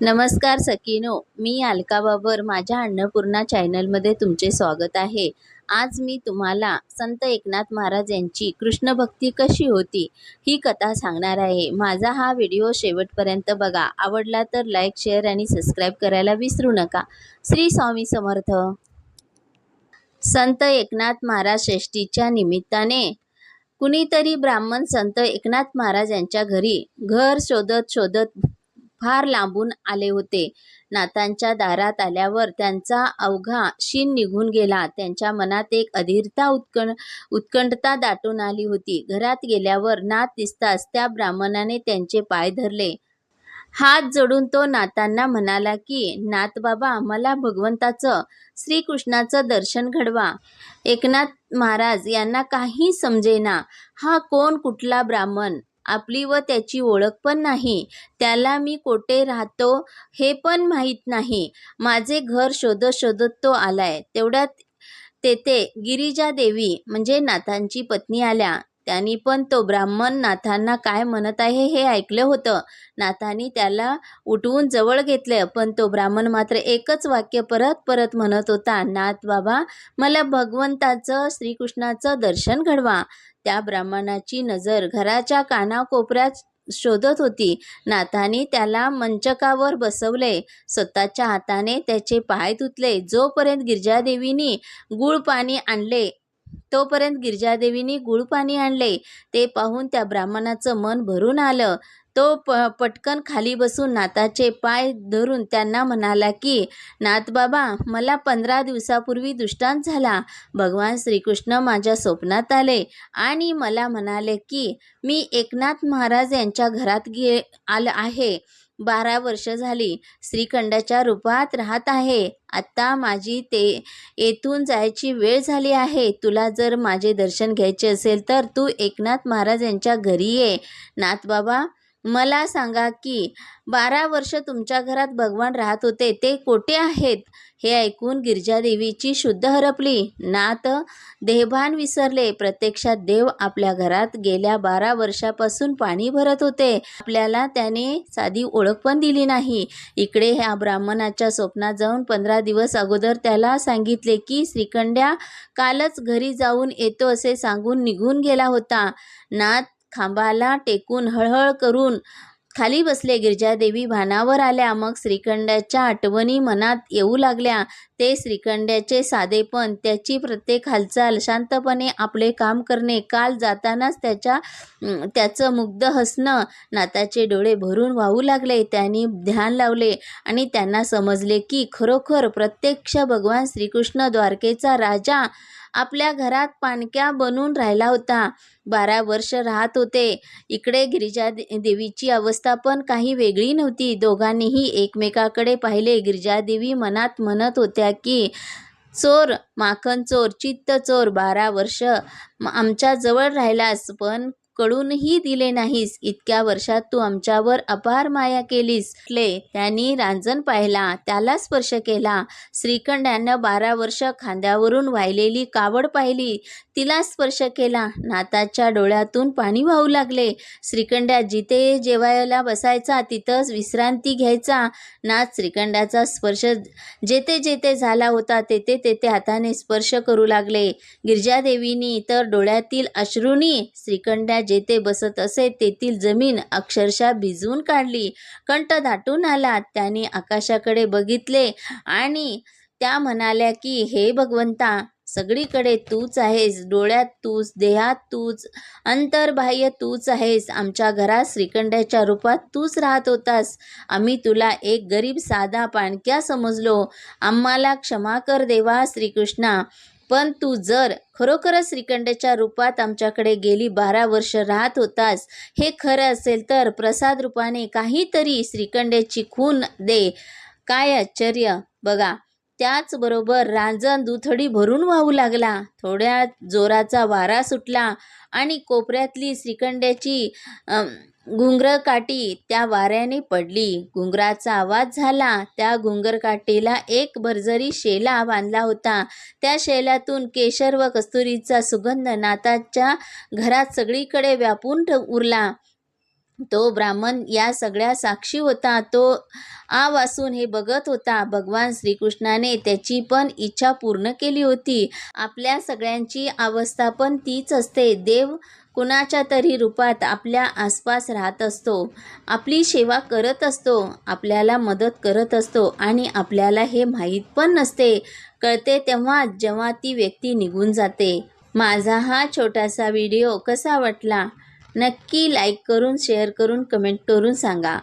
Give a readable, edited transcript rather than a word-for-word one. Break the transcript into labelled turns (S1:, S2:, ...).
S1: नमस्कार सखीनो, मी अलका बाबर. माझ्या अन्नपूर्णा चॅनलमध्ये तुमचे स्वागत आहे. आज मी तुम्हाला संत एकनाथ महाराज यांची कृष्णभक्ती कशी होती ही कथा सांगणार आहे. माझा हा व्हिडिओ शेवटपर्यंत बघा. आवडला तर लाईक, शेअर आणि सबस्क्राईब करायला विसरू नका. श्री स्वामी समर्थ. संत एकनाथ महाराज षष्टीच्या निमित्ताने कुणीतरी ब्राह्मण संत एकनाथ महाराज यांच्या घरी घर शोधत शोधत फार लांबून आले होते. नाथांच्या दारात आल्यावर त्यांचा अवघा शीण निघून गेला. त्यांच्या मनात एक अधीरता उत्कंठता दाटून आली होती. घरात गेल्यावर नाथ दिसताच त्या ब्राह्मणाने त्यांचे पाय धरले. हात जोडून तो नाथांना म्हणाला की, नाथ बाबा, मला भगवंताचं श्रीकृष्णाचं दर्शन घडवा. एकनाथ महाराज यांना काही समजेना. हा कोण कुठला ब्राह्मण? आपली व त्याची ओळख पण नाही. त्याला मी कोठे राहतो हे पण माहीत नाही. माझे घर शोधत शोधत तो आलाय. तेवढ्यात तेथे गिरिजा देवी म्हणजे नाथांची पत्नी आल्या. त्यांनी पण तो ब्राह्मण नाथांना काय म्हणत आहे हे ऐकलं होतं. नाथांनी त्याला उठवून जवळ घेतले, पण तो ब्राह्मण मात्र एकच वाक्य परत परत म्हणत होता, नाथ बाबा, मला भगवंताचं श्रीकृष्णाचं दर्शन घडवा. त्या ब्राह्मणाची नजर घराच्या कानाकोपऱ्यात शोधत होती. नाथांनी त्याला मंचकावर बसवले. स्वतःच्या हाताने त्याचे पाय धुतले. तोपर्यंत गिरिजादेवींनी गुळ पाणी आणले. ते पाहून त्या ब्राह्मणाचं मन भरून आलं. तो पटकन खाली बसून नाथाचे पाय धरून त्यांना म्हणाला की, नाथ बाबा, मला 15 दिवसापूर्वी दृष्टांत झाला. भगवान श्रीकृष्ण माझ्या स्वप्नात आले आणि मला म्हणाले की, मी एकनाथ महाराज यांच्या घरात आलं आहे. 12 वर्ष झाली. श्रीखंडाच्या रूपात राहत आहे. आता माझी येथून जायची वेळ झाली आहे. तुला जर माझे दर्शन घ्यायचे असेल तर तू एकनाथ महाराज यांच्या घरी ये. नाथ बाबा, मला सांगा की 12 वर्ष तुमच्या घरात भगवान राहत होते, ते कोठे आहेत? हे ऐकून गिरिजादेवीची शुद्ध हरपली. नाथ देहभान विसरले. प्रत्यक्षात देव आपल्या घरात गेल्या 12 वर्षापासून पाणी भरत होते. आपल्याला त्याने साधी ओळख पण दिली नाही. इकडे ह्या ब्राह्मणाच्या स्वप्नात जाऊन 15 दिवस अगोदर त्याला सांगितले की, श्रीखंड्या कालच घरी जाऊन येतो असे सांगून निघून गेला होता. नाथ खांबाला टेकून हळहळ करून खाली बसले. गिरिजादेवी भानावर आल्या. मग श्रीखंड्याच्या आठवणी मनात येऊ लागल्या. ते श्रीखंड्याचे साधेपण, त्याची प्रत्येक हालचाल, शांतपणे आपले काम करणे, काल जातानाच त्याचं मुग्ध हसणं. नाथाचे डोळे भरून वाहू लागले. त्यांनी ध्यान लावले आणि त्यांना समजले की खरोखर प्रत्यक्ष भगवान श्रीकृष्ण द्वारकेचा राजा आपल्या घरात पाणक्या बनून राहिला होता. 12 वर्ष राहत होते. इकडे गिरिजा देवीची अवस्था पण काही वेगळी नव्हती. दोघांनीही एकमेकाकडे पाहिले. गिरिजादेवी मनात म्हणत होत्या की, चोर, माखन चोर, चित्त चोर, 12 वर्ष आमच्या जवळ राहिलास पण कळूनही दिले नाहीस. इतक्या वर्षात तू आमच्यावर अपार माया केलीस. त्यांनी रांजण पाहिला, त्याला स्पर्श केला. श्रीखंड्यानं 12 वर्ष खांद्यावरून वाहिलेली कावड पाहिली, तिला स्पर्श केला. नाथाच्या डोळ्यातून पाणी वाहू लागले. श्रीखंड्या जिथे जेवायला बसायचा तिथंच विश्रांती घ्यायचा. नाथ श्रीखंड्याचा स्पर्श जेथे जेथे झाला होता तेथे तेथे हाताने स्पर्श करू लागले. गिरिजादेवींनी तर डोळ्यातील अश्रूंनी श्रीखंड्या जेथे बसत असे तेथील जमीन अक्षरशः भिजवून काढली. कंठ दाटून आला. त्यांनी आकाशाकडे बघितले आणि त्या म्हणाल्या की, हे भगवंता, सगळीकडे तूच आहेस. डोळ्यात तूच, देहात तूच, अंतर्बाह्य तूच आहेस. आमच्या घरात श्रीखंड्याच्या रूपात तूच राहत होतास. आम्ही तुला एक गरीब साधा पाणक्या समजलो. आम्हाला क्षमा कर देवा श्रीकृष्णा. पण तू जर खरोखरच श्रीखंडाच्या रूपात आमच्याकडे गेली 12 वर्ष राहत होतास हे खरं असेल तर प्रसाद रूपाने काहीतरी श्रीखंड्याची खून दे. काय आश्चर्य बघा. त्याचबरोबर रांजण दुथडी भरून वाहू लागला. थोड्या जोराचा वारा सुटला आणि कोपऱ्यातली श्रीखंड्याची घुंगरकाठी त्या वाऱ्याने पडली. घुंगराचा आवाज झाला. त्या घुंगरकाठीला एक भरजरी शेला बांधला होता. त्या शेल्यातून केशर व कस्तुरीचा सुगंध नाथाच्या घरात सगळीकडे व्यापून उरला. तो ब्राह्मण या सगळ्या साक्षी होता. तो वासून हे बघत होता. भगवान श्रीकृष्णाने त्याची पण इच्छा पूर्ण केली होती. आपल्या सगळ्यांची अवस्था पण तीच असते. देव कुणाच्या तरी रूपात आपल्या आसपास राहत असतो, आपली सेवा करत असतो, आपल्याला मदत करत असतो आणि आपल्याला हे माहीत पण नसते. कळते तेव्हा जेव्हा ती व्यक्ती निघून जाते. माझा हा छोटासा व्हिडिओ कसा वाटला नक्की लाईक करून, शेअर करून, कमेंट करून सांगा.